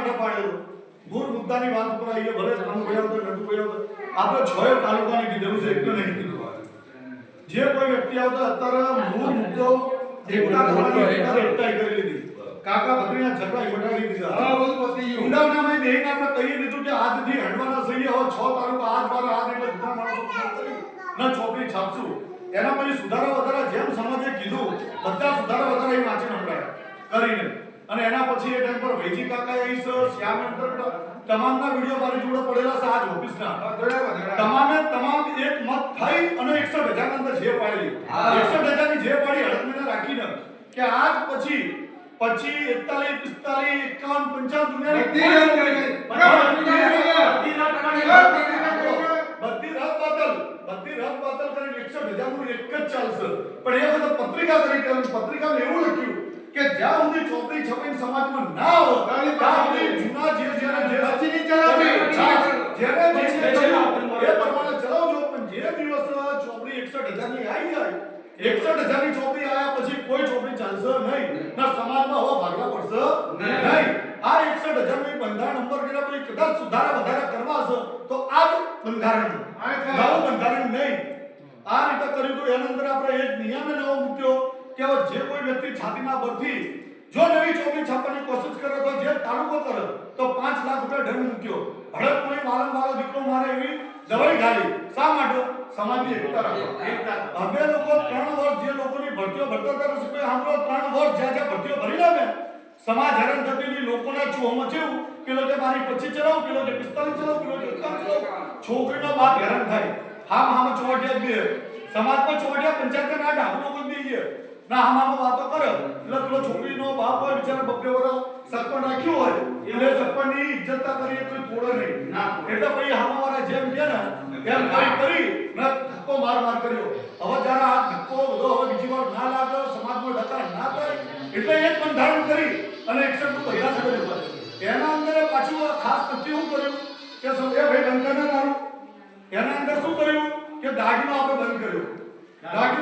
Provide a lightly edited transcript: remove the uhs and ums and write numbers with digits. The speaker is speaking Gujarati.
માટે પાડેલો મૂળ મુદ્દાની વાત ઉપર આવીએ ભલે કાનુભાઈ આવતો નટુભાઈ આવતો આપણે છોય તાલુકાની કીધેલું છે એટલે નહીં કીધું જે કોઈ વ્યક્તિ આવતો અત્યારે મૂળ મુદ્દો એકતા કરવાની એકતા કરી લીધી કાકા ભત્રીના ઝઘડા ઘટાડી દીધા હા બધું પતી ગયું ઊંડાવનામાં બેહીને આપણે કહી દીધું કે આજથી હંડવાના સહી હવે 6 તાલુકા આજ બાર આજ એટલે બધા માણસો ન ચોપડી છાપશું એના પછી સુધારા વધારા જેમ સમાજે કીધું બધા સુધારા વધારા એ વાંચીને હમણાં કરીને અને એના પછી એ ટાઈમ પર ભૈજી કાકા આઈસ શ્યામ અંતર તમામના વિડિયો મારી જોડે પડેલા છે આજ ઓફિસના તમામે તમામ એક મત થઈ અને 61,000 અંદર જે પાડેલી 61,000 ની જે પાડી હડકને રાખીને કે આજ પછી 41 45 51 દુનિયાની બધી રાત બાતલ કરીને 61,000 નું એક જ ચાલશે પણ એ વખત પત્રિકા કરી પત્રિકામાં એવું લખ્યું કે જ્યાં સુધી ચોપડી છપીને સમાજમાં ના આવે ત્યાં સુધી જૂના જે સચીની ચલાવી જેને એ પ્રમાણે ચલાવજો પણ જે દિવસ ચોપડી 61,000 ની આવી જાય 61,000 ની ચોપડી આયા પછી કોઈ ચોપડી ચાલશે નહીં ના સમાજમાં હવા ભાગલા પડશે નહીં આ 61,000 ની બંધારણ નંબર કર્યા પછી કદાચ સુધારા વધારા કરવા છે તો આ જ બંધારણ નવું બંધારણ નહીં આ રીતે કર્યું તો એના અંદર આપણે એક નિયમ નવો મૂક્યો કે જે કોઈ વ્યક્તિ છાતીના બરથી જો નવી ચોપડી છાપવાની કોશિશ કરે તો જે તાલુકો કરે તો 5 લાખ રૂપિયા દંડ મૂક્યો હડકમાં વાળો દીકરો મારે એવી દવાઈ ગાલી શા માટે સમાજની એકતા રાખવા અમે લોકો 3 વર્ષ જે લોકોની ભરતીઓ ભરતા હતા રસભાઈ આપણો 3 વર્ષ જ્યાં ભરતીઓ ભરી લાવે સમાજ હેરાન થતી લોકોના ચોમાં જેવું પેલો કે મારી 25 ચલાવ પેલો કે 45 ચલાવ પેલો કે 51 ચલાવ છોકરીનો બાપ હેરાન થાય હામ ચોવટિયા બે સમાજમાં ચોવટિયા પંચાયતના ના ડાબલો કોઈ દઈએ ના આમાં વાતો કરે એટલે પેલો છોકરીનો બાપ હોય બિચારા બબ્બે વરો સરપંચ રાખ્યો હોય એટલે સરપંચની ઇજ્જતતા કરીએ કોઈ તોડે નહીં ના એટલે પછી આમાવાળા જેમ કે ને એમ કરી ને ધક્કો માર કર્યો હવે જ્યારે આ ધક્કો બધો હવે બીજી વાર ના લાગે સમાજમાં ડકાર ના થાય એટલે એક બંધારણ કરી અને 61 નું બધા સગડે પડે એના અંદર પાછું ખાસ તથ્ય શું કર્યું કે સમજે ભાઈ બંધ ના તારું એના અંદર શું કર્યું કે દાઢીનો આપણે બંધ કર્યો દાઢી